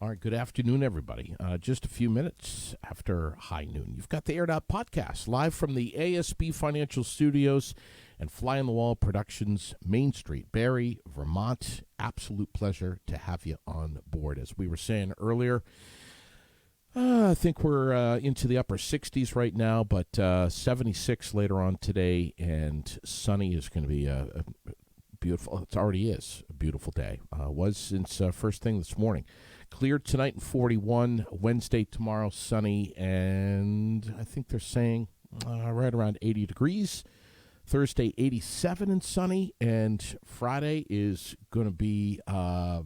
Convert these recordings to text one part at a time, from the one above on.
All right, good afternoon, everybody. Just a few minutes after high noon. You've got the Aired Out Podcast, live from the ASB Financial Studios and Fly on the Wall Productions, Main Street, Barre, Vermont. Absolute pleasure to have you on board. As we were saying earlier, I think we're into the upper 60s right now, but 76 later on today, and sunny is going to be a beautiful. It already is a beautiful day. Was since first thing this morning. Cleared tonight in 41. Wednesday tomorrow sunny, and I think they're saying right around 80 degrees. Thursday 87 and sunny, and Friday is going to be. I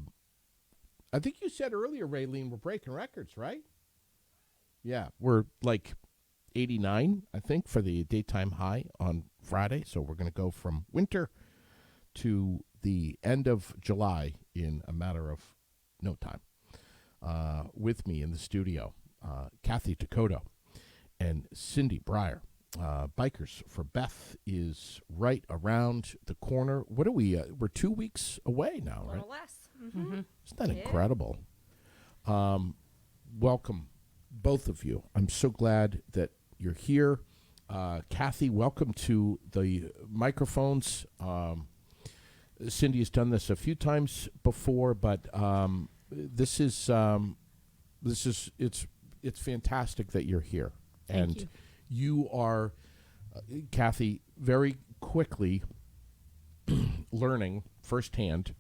think you said earlier, Raylene, we're breaking records, right? Yeah, we're like 89, I think, for the daytime high on Friday. So we're going to go from winter to the end of July in a matter of no time. With me in the studio, Kathy Dakota and Cindy Brier. Bikers for Beth is right around the corner. What are we? We're 2 weeks away now, right? A little less. Mm-hmm. Isn't that incredible? Welcome, both of you. I'm so glad that you're here. Kathy, welcome to the microphones. Cindy has done this a few times before, but this is it's fantastic that you're here. Thank you. You are, Kathy, very quickly learning firsthand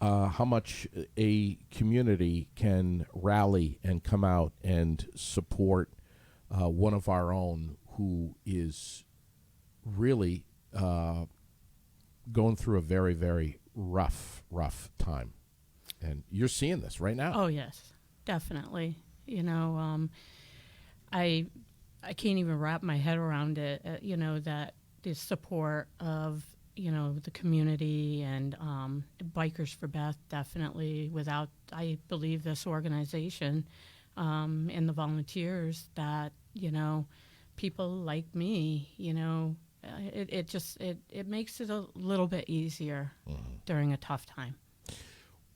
how much a community can rally and come out and support one of our own who is really going through a very, very rough time. And you're seeing this right now. Oh, yes, definitely. You know, I can't even wrap my head around it, that the support of, the community and Bikers for Beth, definitely. Without, I believe, this organization and the volunteers that, people like me, it makes it a little bit easier during a tough time.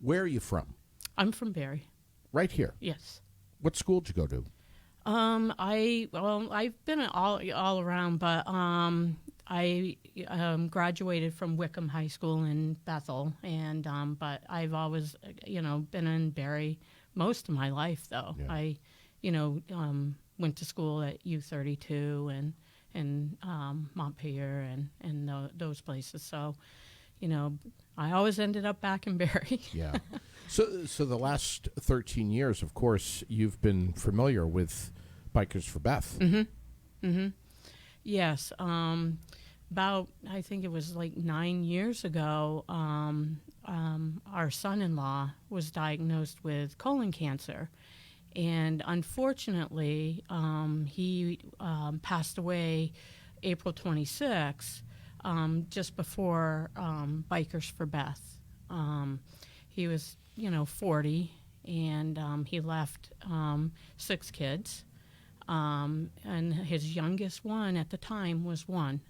Where are you from? I'm from Barre. Right here? Yes. What school did you go to? I've been all around, but I graduated from Wickham High School in Bethel, and but I've always been in Barre most of my life. Though Yeah. I went to school at U32 and Montpelier and those places. So I always ended up back in Barre. Yeah. So the last 13 years, of course, you've been familiar with Bikers for Beth. Mm-hmm. Mm-hmm. Yes. About, I think it was like 9 years ago, our son-in-law was diagnosed with colon cancer. And unfortunately, he passed away April 26th, just before Bikers for Beth. He was, 40, and he left 6 kids. And his youngest one at the time was 1.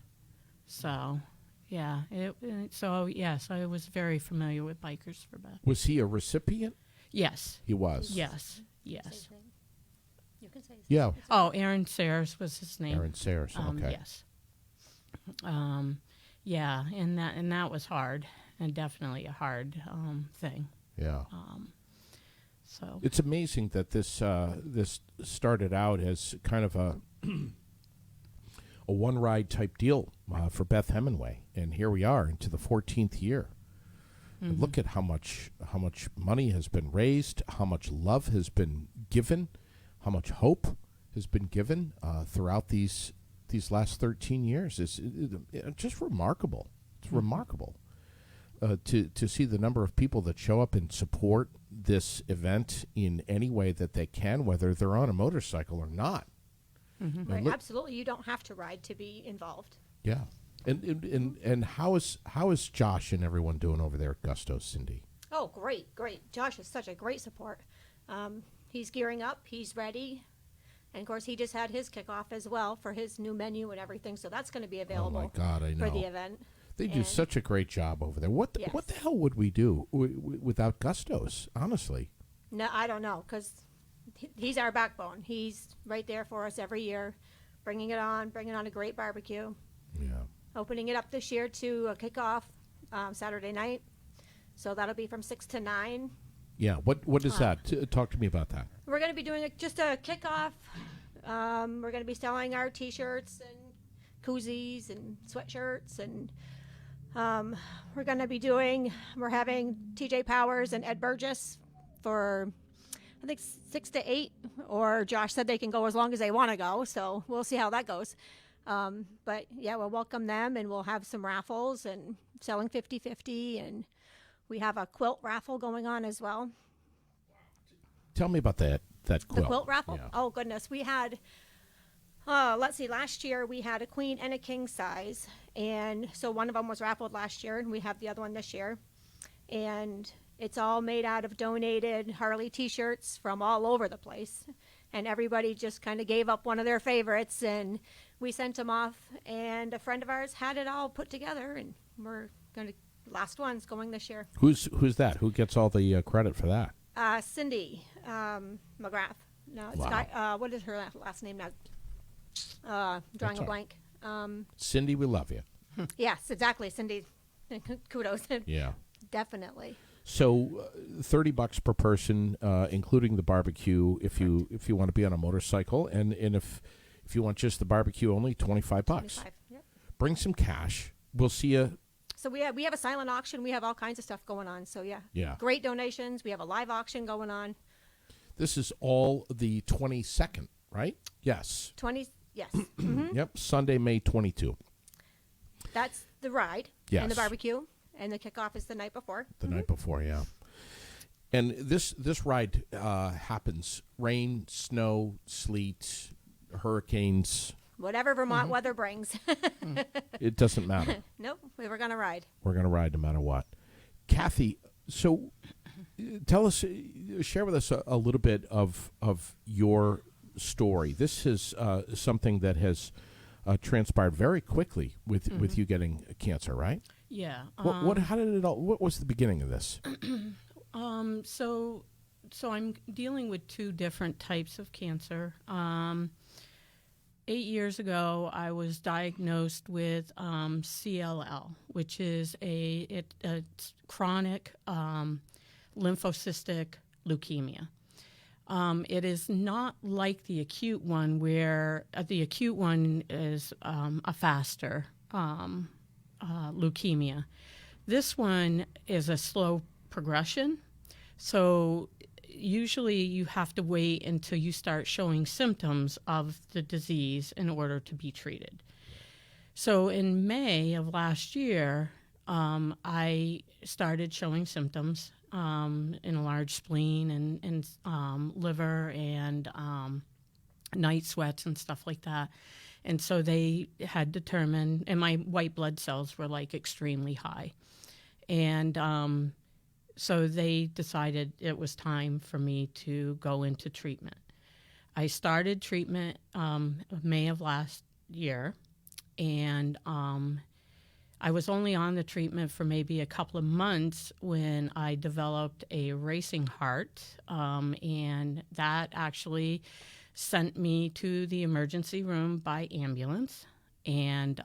So, yeah. Yes, I was very familiar with Bikers for Beth. Was he a recipient? Yes. He was. Yes. You can say his Yeah. name. Oh, Aaron Sayers was his name. Aaron Sayers. Okay. Yes. Yeah, and that was hard, and definitely a hard thing. Yeah. So It's amazing that this started out as kind of a one ride type deal for Beth Hemingway, and here we are into the 14th year. And look at how much money has been raised, how much love has been given, how much hope has been given throughout these last 13 years. It's just remarkable. It's remarkable to see the number of people that show up and support this event in any way that they can, whether they're on a motorcycle or not. Mm-hmm. Right, absolutely. You don't have to ride to be involved. Yeah. And how is Josh and everyone doing over there at Gusto, Cindy? Oh, great. Josh is such a great support. He's gearing up. He's ready. And, of course, he just had his kickoff as well for his new menu and everything. So that's going to be available Oh, my God, I know. for the event. They do such a great job over there. What the hell would we do without Gustos, honestly? No, I don't know, because he's our backbone. He's right there for us every year, bringing on a great barbecue. Yeah. Opening it up this year to a kickoff Saturday night. So that'll be from 6 to 9. Yeah. What is that? Talk to me about that. We're going to be doing just a kickoff. We're going to be selling our T-shirts and koozies and sweatshirts, and we're having TJ Powers and Ed Burgess for, I think, 6 to 8, or Josh said they can go as long as they want to go, so we'll see how that goes. But yeah, we'll welcome them, and we'll have some raffles and selling 50/50, and we have a quilt raffle going on as well. Tell me about that quilt. The quilt raffle? Yeah. Oh, goodness. We had, let's see, last year we had a queen and a king size. And so one of them was raffled last year, and we have the other one this year. And it's all made out of donated Harley T-shirts from all over the place. And everybody just kind of gave up one of their favorites, and we sent them off. And a friend of ours had it all put together, and we're going to, last one's going this year. Who's that? Who gets all the credit for that? Cindy McGrath. No, it's Wow. what is her last name now? Drawing That's a blank. Cindy, we love you. Yes, exactly. Cindy, kudos. Yeah. Definitely. So, $30 per person, including the barbecue. If you want to be on a motorcycle, and if you want just the barbecue only, $25. 25. Yep. Bring some cash. We'll see you. So we have a silent auction. We have all kinds of stuff going on. So Yeah. great donations. We have a live auction going on. This is all the 22nd, right? Yes. 20. Yes. Mm-hmm. Yep. Sunday, May 22. That's the ride. Yes. And the barbecue, and the kickoff is the night before. The night before, yeah. And this ride happens rain, snow, sleet, hurricanes. Whatever Vermont weather brings. It doesn't matter. Nope, we were going to ride. We're going to ride no matter what. Kathy, so tell us, share with us a little bit of your story. This is something that has transpired very quickly with you getting cancer, right? Yeah. How did it all? What was the beginning of this? So I'm dealing with two different types of cancer. 8 years ago, I was diagnosed with CLL, which is a chronic lymphocystic leukemia. It is not like the acute one, where the acute one is a faster leukemia. This one is a slow progression. So usually you have to wait until you start showing symptoms of the disease in order to be treated. So in May of last year, I started showing symptoms, enlarged spleen and liver and night sweats and stuff like that. And so they had determined, and my white blood cells were like extremely high. And so they decided it was time for me to go into treatment. I started treatment May of last year, and I was only on the treatment for maybe a couple of months when I developed a racing heart, and that actually sent me to the emergency room by ambulance. And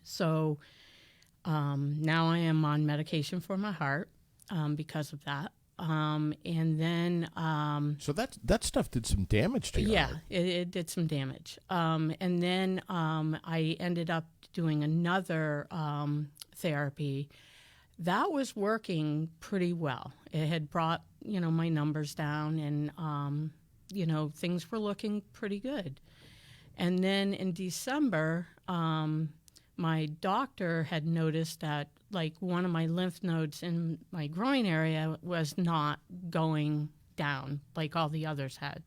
so now I am on medication for my heart because of that. And then So that stuff did some damage to you. yeah, it did some damage. And then I ended up doing another therapy. That was working pretty well. It had brought, my numbers down, and, things were looking pretty good. And then in December, my doctor had noticed that, like, one of my lymph nodes in my groin area was not going down like all the others had.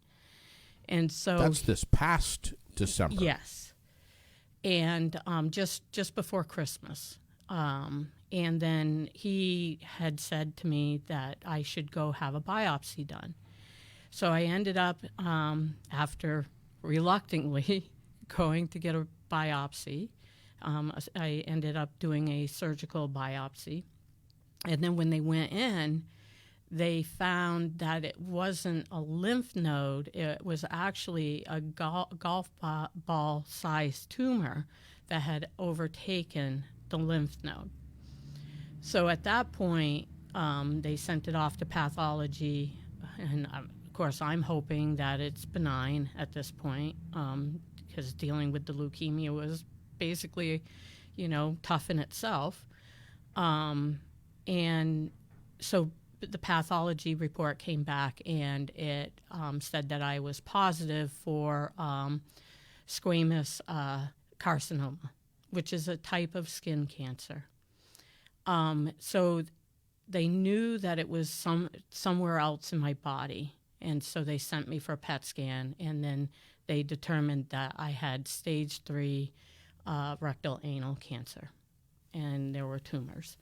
And so That's this past December. yes. And just before Christmas. And then he had said to me that I should go have a biopsy done. So I ended up, after reluctantly going to get a biopsy, I ended up doing a surgical biopsy. And then when they went in, they found that it wasn't a lymph node. It was actually a golf ball-sized tumor that had overtaken the lymph node. So at that point, they sent it off to pathology, and of course, I'm hoping that it's benign at this point, because dealing with the leukemia was basically, tough in itself. And so the pathology report came back, and it said that I was positive for squamous carcinoma, which is a type of skin cancer. So they knew that it was somewhere else in my body, and so they sent me for a PET scan, and then they determined that I had stage 3 rectal anal cancer, and there were tumors.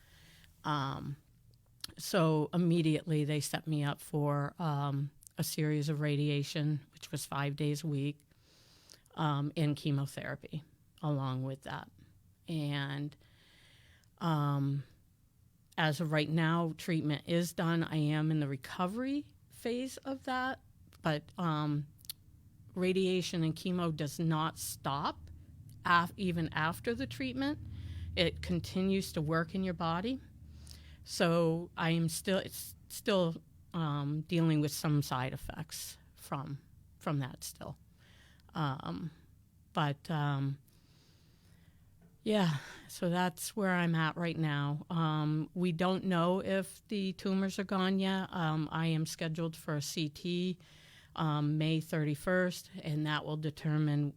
So immediately they set me up for a series of radiation, which was 5 days a week, and chemotherapy along with that. And as of right now, treatment is done. I am in the recovery phase of that, but radiation and chemo does not stop even after the treatment. It continues to work in your body. So I am still dealing with some side effects from that still. Yeah, so that's where I'm at right now. We don't know if the tumors are gone yet. I am scheduled for a CT May 31st, and that will determine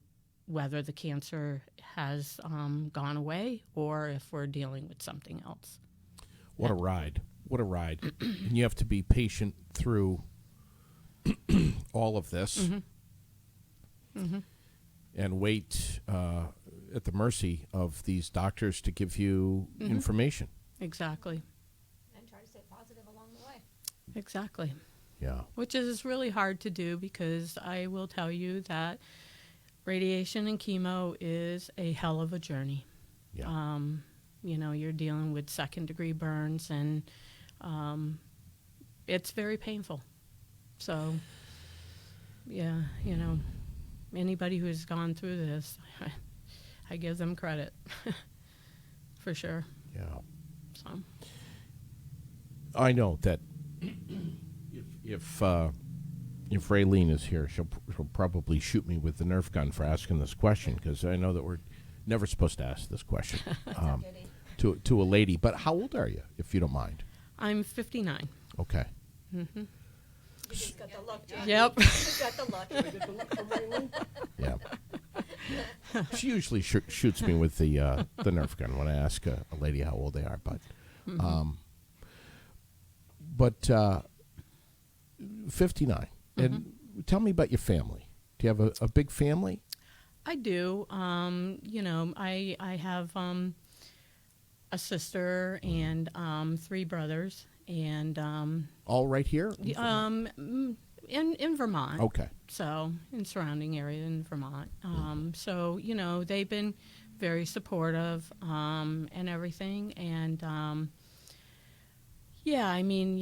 whether the cancer has gone away or if we're dealing with something else. What a ride. What a ride. And you have to be patient through all of this. Mm-hmm. Mm-hmm. And wait at the mercy of these doctors to give you information. Exactly. And try to stay positive along the way. Exactly. Yeah. Which is really hard to do, because I will tell you that radiation and chemo is a hell of a journey. Yeah. You're dealing with second-degree burns, and it's very painful. So, yeah, anybody who has gone through this, I give them credit for sure. Yeah. So I know that if Raylene is here, she'll probably shoot me with the Nerf gun for asking this question, because I know that we're never supposed to ask this question to a lady. But how old are you, if you don't mind? I'm 59. Okay. Mm-hmm. You just got the look, John. Yep. You just got the look. Yeah. She usually shoots me with the Nerf gun when I ask a lady how old they are. But 59. And tell me about your family. Do you have a big family? I do. I have a sister and 3 brothers, and all right here? in Vermont. Okay. So in surrounding area in Vermont. So they've been very supportive and everything, and yeah, I mean,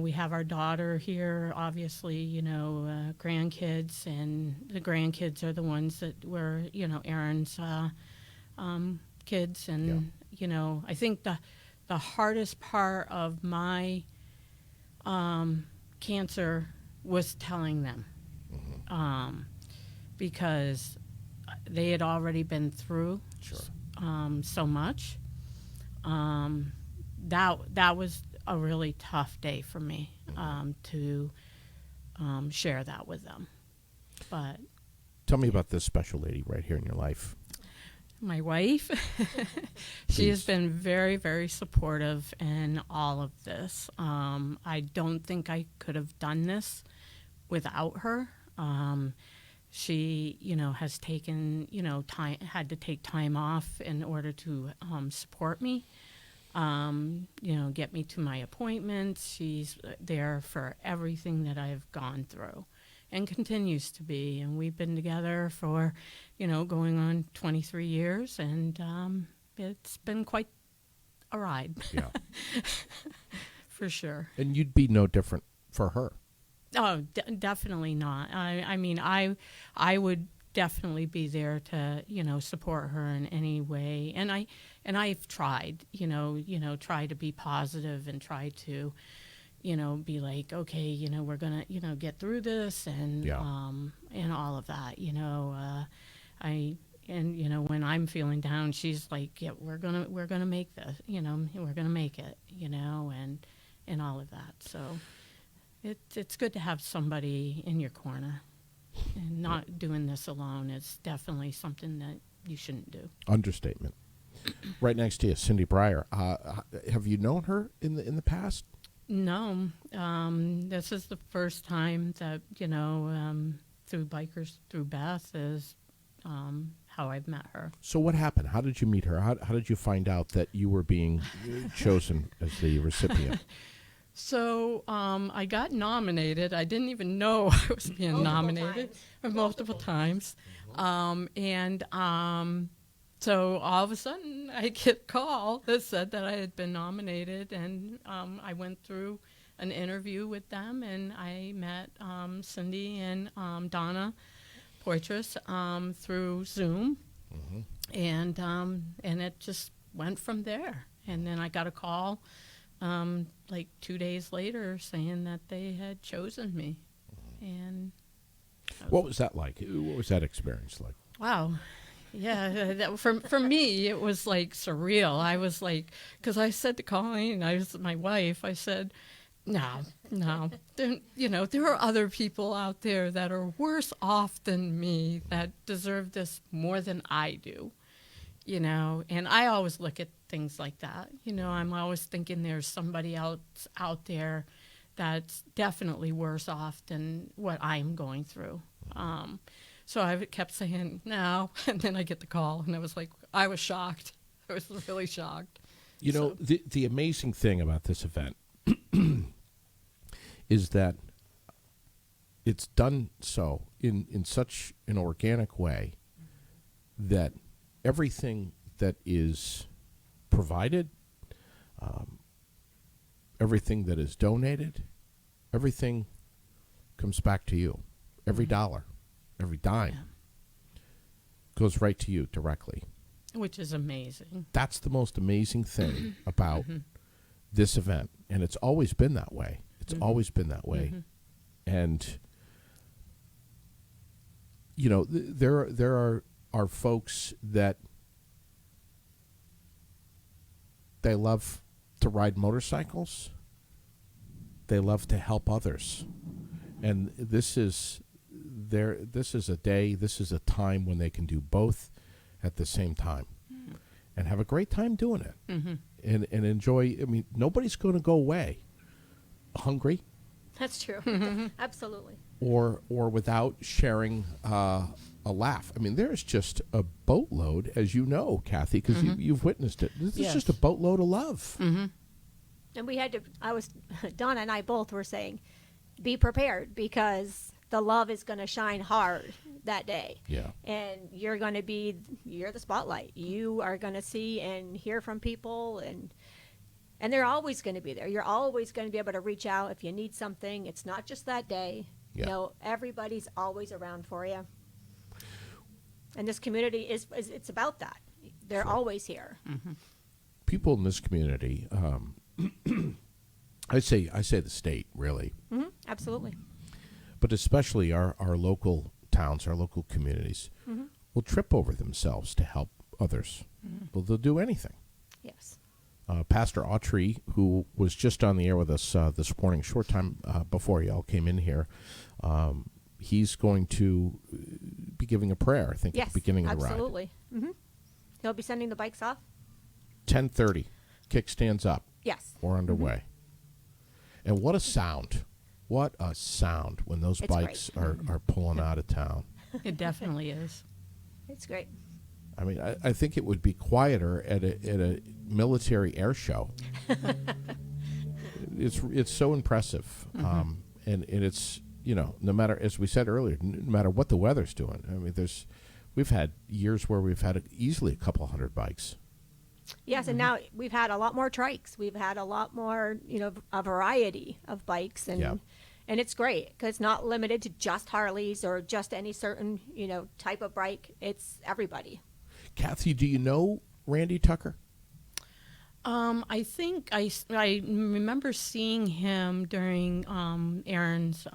we have our daughter here, obviously, grandkids, and the grandkids are the ones that were, Aaron's kids. And, I think the hardest part of my cancer was telling them, because they had already been through so much. That was a really tough day for me to share that with them. But tell me about this special lady right here in your life. My wife, she has been very, very supportive in all of this. I don't think I could have done this without her. She, has taken, had to take time off in order to support me. Get me to my appointments. She's there for everything that I've gone through and continues to be. And we've been together for, going on 23 years, and it's been quite a ride. Yeah. For for sure. And you'd be no different for her. Oh, definitely not. I mean, I would definitely be there to, support her in any way. And I've tried, try to be positive and try to, be like, okay, we're gonna, get through this and all of that. When I'm feeling down, she's like, yeah, we're gonna make this, we're gonna make it, and all of that. So it's good to have somebody in your corner, and not doing this alone is definitely something that you shouldn't do. Understatement. Right next to you, Cindy Brier. Have you known her in the past? No, this is the first time that through Bikers Through Beth is how I've met her. So what happened? How did you meet her? How did you find out that you were being chosen as the recipient? So I got nominated. I didn't even know I was being nominated multiple times. So all of a sudden I get a call that said that I had been nominated, and I went through an interview with them, and I met Cindy and Donna Poitras through Zoom, and it just went from there. And then I got a call like 2 days later saying that they had chosen me. And what was that like? What was that experience like? Wow. Yeah, for me, it was like surreal. I was like, because I said to Colleen, my wife, I said, no, there are other people out there that are worse off than me that deserve this more than I do, and I always look at things like that. I'm always thinking there's somebody else out there that's definitely worse off than what I'm going through. So I kept saying no, and then I get the call, and I was shocked. I was really shocked. The amazing thing about this event is that it's done so in such an organic way that everything that is provided, everything that is donated, everything comes back to you. Every dollar. Every dime goes right to you directly. Which is amazing. That's the most amazing thing about this event. And it's always been that way. It's always been that way. And, there are folks that they love to ride motorcycles. They love to help others. And this is a day, this is a time when they can do both at the same time and have a great time doing it and enjoy. I mean, nobody's going to go away hungry. That's true. Absolutely. Or without sharing a laugh. I mean, there's just a boatload, as you know, Kathy, because you've witnessed it. This is just a boatload of love. And we had to, Donna and I both were saying, be prepared, because the love is going to shine hard that day. Yeah. And you're the spotlight. You are going to see and hear from people, and they're always going to be there. You're always going to be able to reach out if you need something. It's not just that day. Yeah. Everybody's always around for you. And this community it's about that. They're always here. People in this community, I say the state, really. Absolutely. But especially our local towns, our local communities, will trip over themselves to help others. Well, they'll do anything. Yes. Pastor Autry, who was just on the air with us this morning, short time before y'all came in here, he's going to be giving a prayer, I think, at the beginning of the ride. Absolutely. He'll be sending the bikes off. 10:30, kickstands up. Yes. We're underway. And what a sound. What a sound when those bikes are pulling out of town. It definitely is. It's great. I mean, I think it would be quieter at a military air show. It's so impressive. And it's, no matter, as we said earlier, no matter what the weather's doing. I mean, we've had years where we've had easily a couple hundred bikes. Yes, and now we've had a lot more trikes. We've had a lot more, a variety of bikes, and it's great because it's not limited to just Harleys or just any certain, type of bike. It's everybody. Kathy, do you know Randy Tucker? I think I remember seeing him during Aaron's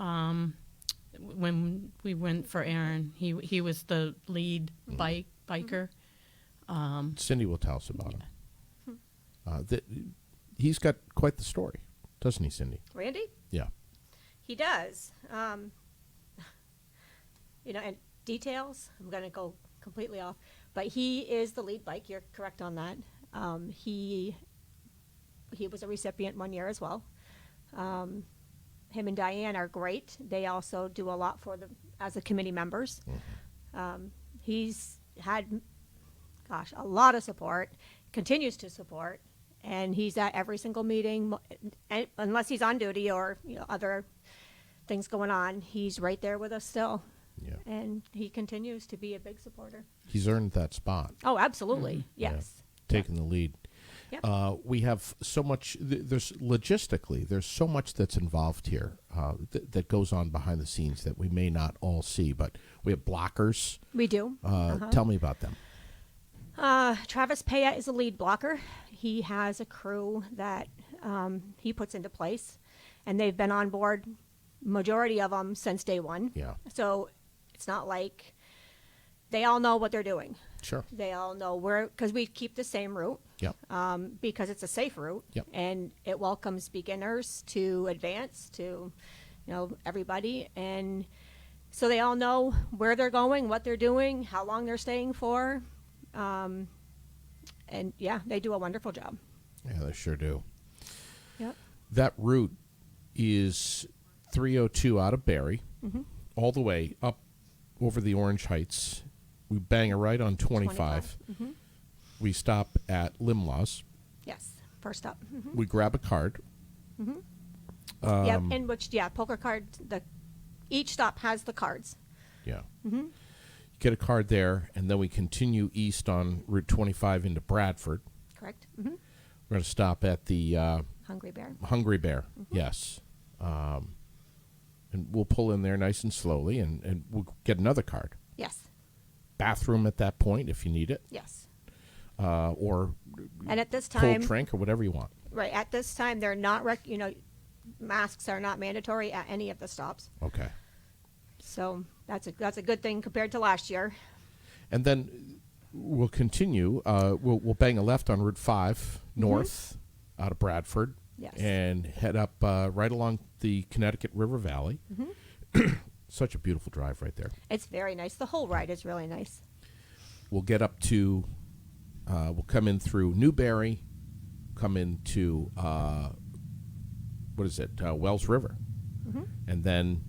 when we went for Aaron. He was the lead biker. Cindy will tell us about him. He's got quite the story, doesn't he, Cindy? Randy? Yeah. He does. And details, I'm going to go completely off, but he is the lead bike. You're correct on that. He was a recipient one year as well. Him and Diane are great. They also do a lot for them as the committee members. He's had, a lot of support, continues to support, and he's at every single meeting, unless he's on duty or other things going on. He's right there with us still. Yeah. And he continues to be a big supporter. He's earned that spot. Oh, absolutely. Yes. Taking the lead. Yep. We have so much, there's so much that's involved here that goes on behind the scenes that we may not all see, but we have blockers. We do. Tell me about them. Travis Payette is a lead blocker. He has a crew that he puts into place, and they've been on board, majority of them, since day one. Yeah. So it's not like they all know what they're doing. Sure. They all know where, because we keep the same route. Yep. Because it's a safe route. Yep. And it welcomes beginners to advance to, everybody. And so they all know where they're going, what they're doing, how long they're staying for. And they do a wonderful job. Yeah, they sure do. Yep. That route is 302 out of Barre, all the way up over the Orange Heights. We bang a right on 25. We stop at Limlaw's. Yes, first up. We grab a card. In which, poker card, each stop has the cards. Yeah. Get a card there, and then we continue east on Route 25 into Bradford. Correct. We're going to stop at the Hungry Bear. Hungry Bear, yes. And we'll pull in there nice and slowly, and we'll get another card. Yes. Bathroom at that point if you need it. Yes. Or and at this time, cold drink or whatever you want. Right. At this time, they're not, masks are not mandatory at any of the stops. Okay. So that's a good thing compared to last year. And then we'll continue. We'll bang a left on Route 5 north out of Bradford. Yes. And head up right along the Connecticut River Valley. Such a beautiful drive right there. It's very nice. The whole ride is really nice. We'll get up to, we'll come in through Newberry, come into, Wells River. And then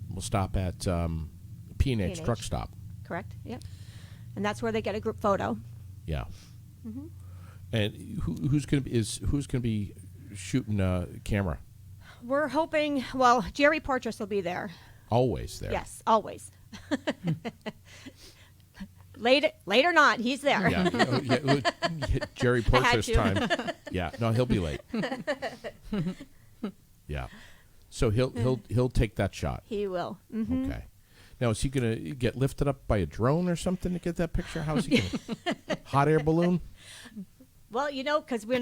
we'll stop at P&H Truck Stop. Correct, yep. And that's where they get a group photo. Yeah. And who's going to be shooting camera? We're hoping, Jerry Portress will be there. Always there. Yes, always. Late or not, he's there. Yeah. Jerry Portress time. Yeah, no, he'll be late. Yeah. So he'll take that shot. He will. Okay. Now, is he going to get lifted up by a drone or something to get that picture? How's he going to? Hot air balloon? Well, because we're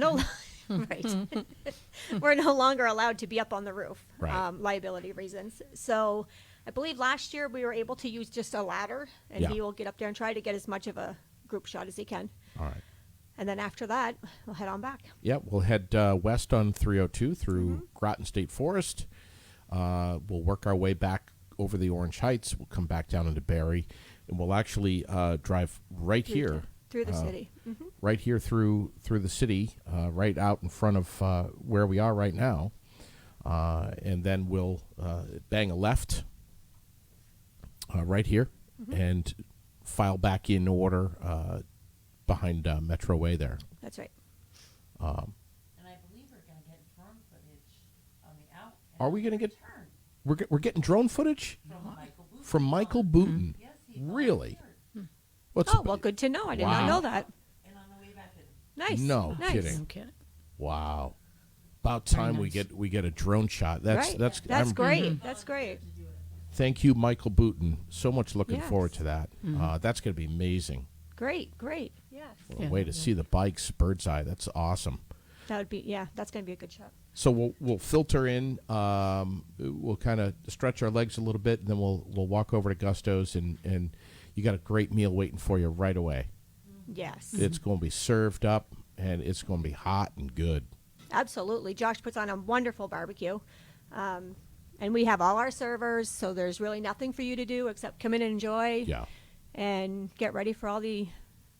we're no longer allowed to be up on the roof, right. Liability reasons. So I believe last year we were able to use just a ladder, and he will get up there and try to get as much of a group shot as he can. All right. And then after that, we'll head on back. Yeah, we'll head west on 302 through Groton State Forest. We'll work our way back over the Orange Heights. We'll come back down into Barre, and we'll actually drive right here. Through the city. Right here through the city, right out in front of where we are right now. And then we'll bang a left right here and file back in order behind Metro Way there. That's right. And I believe we're going to get drone footage on the out. Are we going to get? We're getting drone footage from Michael Booten. Yes, really? Well, good to know. I did not know that. And on the way back Nice. No Nice. kidding. No kidding. Wow. About time nice. we get a drone shot. That's right. that's That's I'm- great. That's great. Thank you, Michael Booton. So much looking Yes. forward to that. That's going to be amazing. Great. Great. Yes. A Yeah. way to see the bikes bird's eye. That's awesome. That would be. Yeah. That's going to be a good shot. So we'll filter in. We'll kind of stretch our legs a little bit, and then we'll walk over to Gusto's, and you got a great meal waiting for you right away. Yes. It's going to be served up, and it's going to be hot and good. Absolutely. Josh puts on a wonderful barbecue. And we have all our servers, so there's really nothing for you to do except come in and enjoy Yeah. and get ready for all the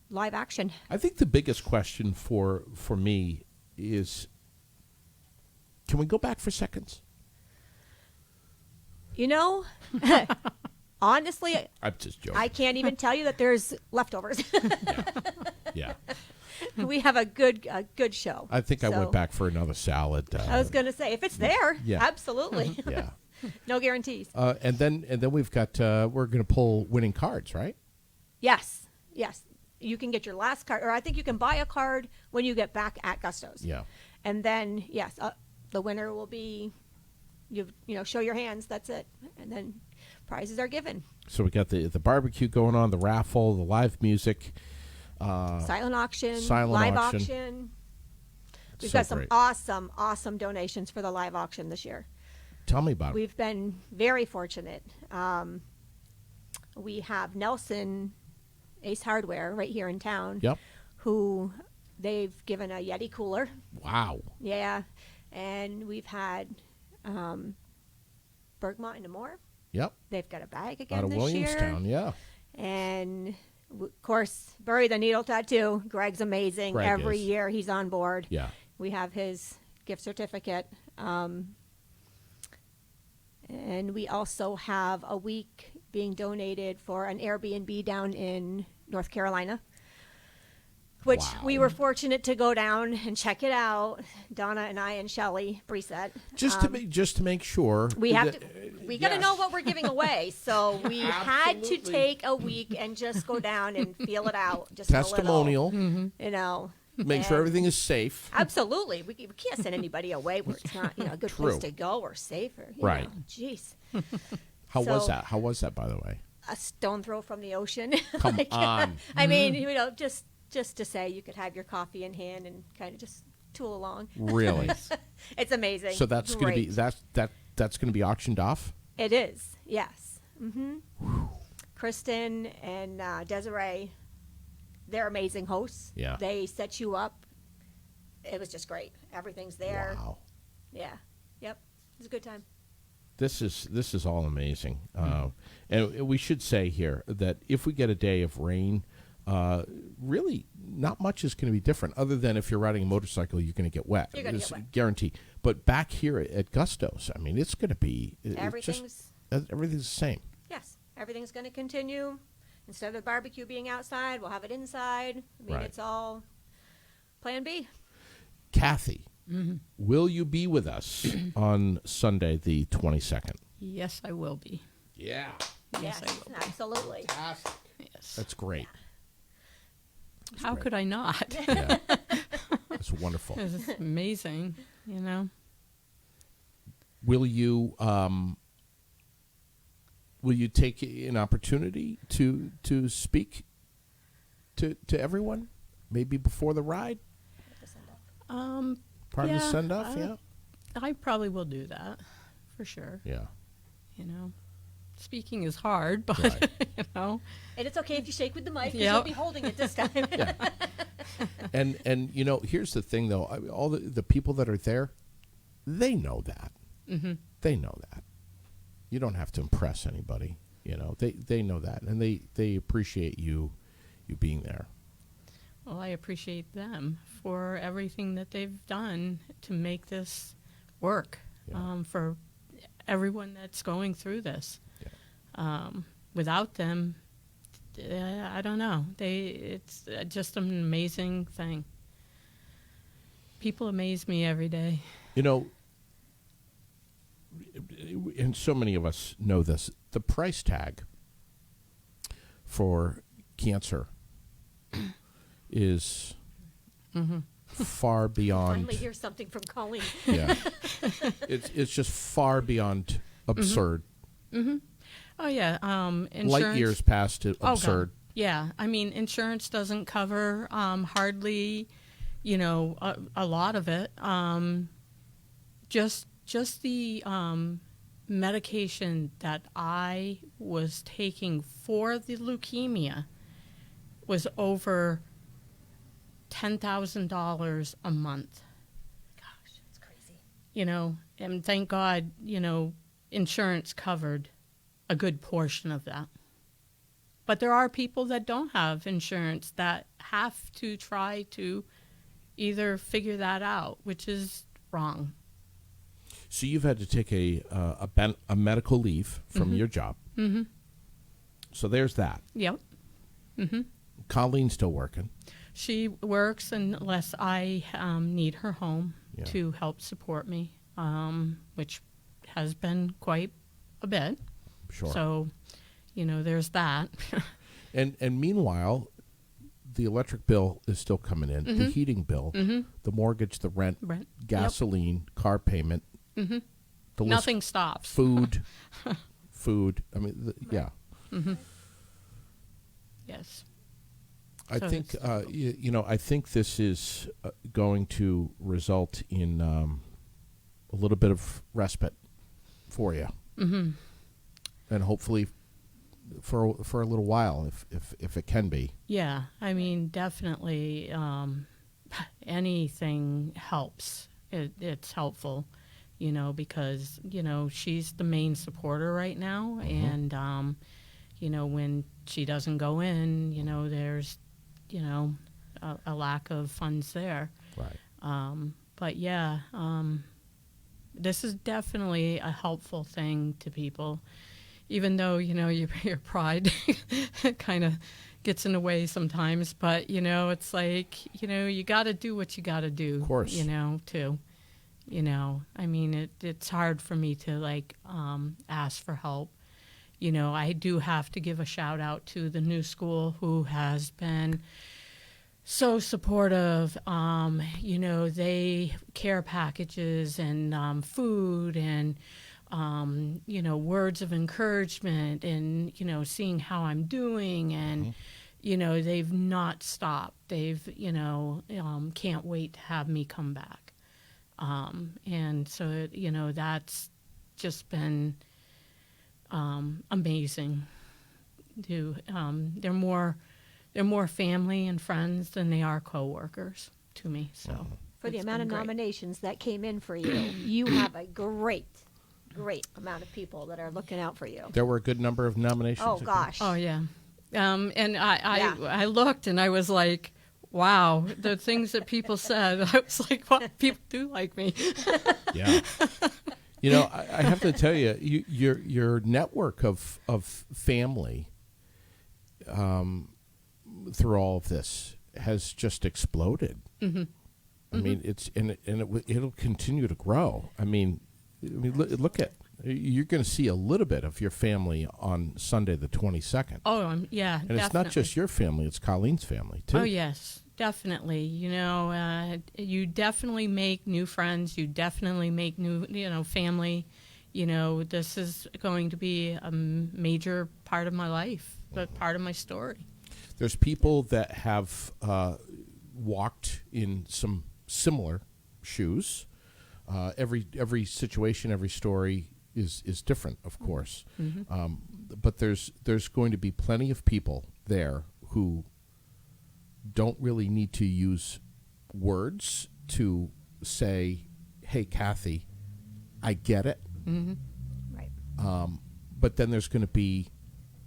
live action. I think the biggest question for me is, can we go back for seconds? You know, honestly, I'm just joking. I can't even tell you that there's leftovers. Yeah. We have a good show. I think I So, went back for another salad. I was going to say, if it's there, Yeah. absolutely. Yeah. No guarantees. And then we've got we're going to pull winning cards, right? Yes. Yes. You can get your last card, or I think you can buy a card when you get back at Gusto's. Yeah. And then, yes, the winner will be, you know, show your hands. That's it. And then prizes are given. So we got the barbecue going on, the raffle, the live music. Silent auction, silent live auction. auction. We've So got some great. awesome donations for the live auction this year. Tell me about it. We've been very fortunate. We have Nelson Ace Hardware right here in town. Yep. Who they've given a Yeti cooler. Wow. Yeah. And we've had Bergmont and Amore. Yep. They've got a bag again Out of this Williamstown, year. yeah. And of course, Barre the Needle Tattoo. Greg's amazing. Greg Every is. year he's on board. Yeah. We have his gift certificate. And we also have a week being donated for an Airbnb down in North Carolina, which Wow. we were fortunate to go down and check it out. Donna and I and Shelly Brissett. Just to make sure. We have that- to. We got to yes. know what we're giving away, so we had to Absolutely. take a week and just go down and feel it out. Just a little, Testimonial. you know. Make sure and- everything is safe. Absolutely, we can't send anybody away where it's not, a good place True. to go or safe or Right. Jeez, How was So- that? How was that, by the way? a stone throw from the ocean. Come on. I mean, just to say you could have your coffee in hand and kind of just tool along. Really? It's amazing. So that's going to be Great. that's going to be auctioned off. It is, yes. Kristen and Desiree, they're amazing hosts. Yeah. They set you up. It was just great. Everything's there. Wow. Yeah. Yep. It was a good time. This is all amazing. And we should say here that if we get a day of rain, really not much is going to be different, other than if you're riding a motorcycle, you're going to get wet. You're gonna It's get wet. guaranteed. But back here at Gusto's, I mean, it's going to be Everything's everything's the same. yes. Everything's going to continue. Instead of the barbecue being outside, we'll have it inside. I mean, Right. it's all Plan B. Kathy, will you be with us on Sunday the 22nd? Yes, I will be. Yeah. Yes, I will. absolutely. Yes. That's great. How great. could I not? Yeah. That's wonderful. It's amazing, Will you take an opportunity to speak to everyone, maybe before the ride, part of the Yeah, send off? Yeah. I probably will do that for sure. Yeah. Speaking is hard, but Right. And it's okay if you shake with the mic because Yep. you'll be holding it this time. And here's the thing though, all the people that are there, they know that. Mm-hmm. They know that. You don't have to impress anybody. They know that, and they appreciate you being there. Well, I appreciate them for everything that they've done to make this work Yeah. for everyone that's going through this. Yeah. Without them, I don't know. It's just an amazing thing. People amaze me every day. And so many of us know this, the price tag for cancer is far beyond. Finally hear something from Colleen. Yeah, it's just far beyond absurd. Oh yeah, insurance. Light years past to God. absurd. Yeah, I mean, insurance doesn't cover hardly, a lot of it. Just the medication that I was taking for the leukemia was over $10,000 a month. Gosh, that's crazy. And thank God, insurance covered a good portion of that. But there are people that don't have insurance that have to try to either figure that out, which is wrong. So you've had to take a medical leave from your job. Mm-hmm. So there's that. Yep. Mm-hmm. Colleen's still working. She works unless I need her home Yeah. to help support me, which has been quite a bit. Sure. So, there's that. And meanwhile, the electric bill is still coming in. The heating bill, the mortgage, the rent, gasoline, car payment. Mm-hmm. The Nothing stops. Food. I mean, yeah. Mm-hmm. Yes. I So think I think this is going to result in a little bit of respite for you, and hopefully for a little while, if it can be. Yeah, I mean, definitely anything helps. It's helpful, because, she's the main supporter right now. And, when she doesn't go in, there's, a lack of funds there. Right. But yeah, this is definitely a helpful thing to people, even though, your pride kind of gets in the way sometimes. But, it's like, you got to do what you got to do, Of course. too. I mean, it's hard for me to, ask for help. I do have to give a shout out to the new school who has been so supportive. They care packages and food and, words of encouragement and, seeing how I'm doing. And, they've not stopped. They've, can't wait to have me come back. And so, that's just been amazing. They're more family and friends than they are coworkers to me. So For the it's amount been of great. nominations that came in for you, you have a great amount of people that are looking out for you. There were a good number of nominations. Oh, I think. gosh. Oh yeah, and Yeah. I looked and I was like, wow, the things that people said. I was like, wow, people do like me. Yeah. I have to tell you, your network of family through all of this has just exploded. Mm-hmm. I mean, it'll continue to grow. I mean, look at, you're going to see a little bit of your family on Sunday the 22nd. Oh, yeah, And definitely. it's not just your family; it's Colleen's family too. Oh, yes, definitely. You definitely make new friends. You definitely make new, family. This is going to be a major part of my life, but part of my story. There's people that have walked in some similar shoes. Every situation, every story is different, of course. Mm-hmm. But there's going to be plenty of people there who don't really need to use words to say, "Hey, Kathy, I get it." Mm-hmm. Right. But then there's going to be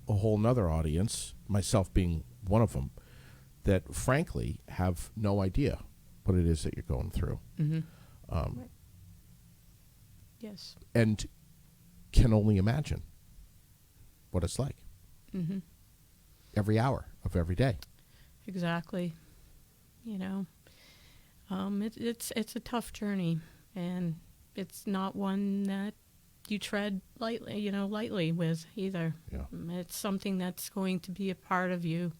a whole nother audience, myself being one of them, that frankly have no idea what it is that you're going through. Mm-hmm. Yes. And can only imagine what it's like Mm-hmm. every hour of every day. Exactly. It's a tough journey, and it's not one that you tread lightly with either. Yeah. It's something that's going to be a part of you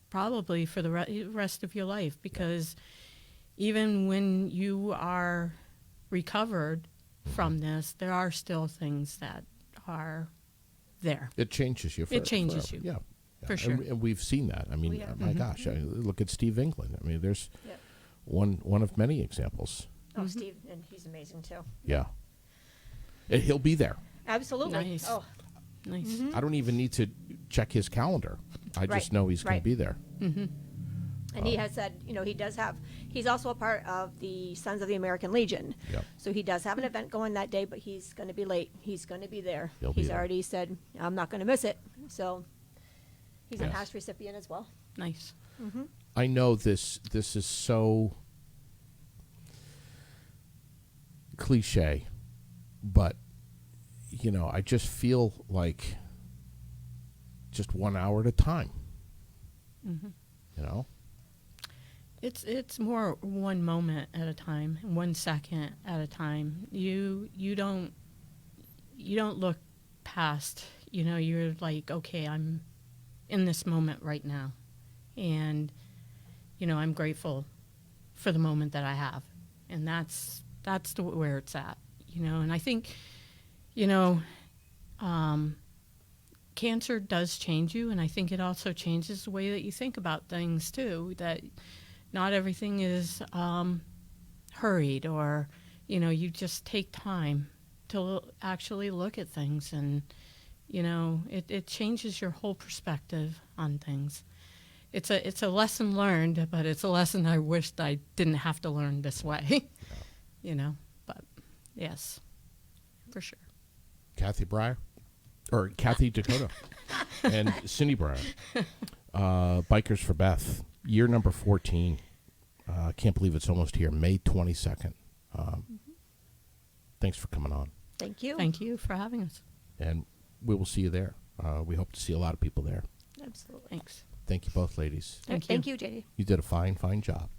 probably for the rest of your life, because even when you are recovered from this, there are still things that are there. It changes you. It changes forever. you. Yeah. For sure. And we've seen that. I mean, We have. my gosh, look at Steve England. I mean, there's Yep. one of many examples. Oh, Steve, and he's amazing too. Yeah. And he'll be there. Absolutely. Nice. Oh, Nice. I don't even need to check his calendar. I just Right, know he's going right. to be there. and he has said, he does have. He's also a part of the Sons of the American Legion. Yep. So he does have an event going that day, but he's going to be late. He's going to be there. He'll be He's there. already said, I'm not going to miss it. So he's a Yes. past recipient as well. Nice. I know this is so cliche, but I just feel like just 1 hour at a time. It's more one moment at a time, 1 second at a time. You don't look past. You're like, okay, I'm in this moment right now, and I'm grateful for the moment that I have, and that's where it's at. And I think, cancer does change you, and I think it also changes the way that you think about things too. That not everything is hurried, or you just take time to actually look at things, and it changes your whole perspective on things. It's a lesson learned, but it's a lesson I wished I didn't have to learn this way. But yes, for sure. Kathy Brier, or Kathy Dakota, and Cindy Brier. Bikers for Beth, year number 14. I can't believe it's almost here, May 22nd. Thanks for coming on. Thank you. Thank you for having us. And we will see you there. We hope to see a lot of people there. Absolutely. Thanks. Thank you both, ladies. Thank you. Thank you, JD. You did a fine, fine job.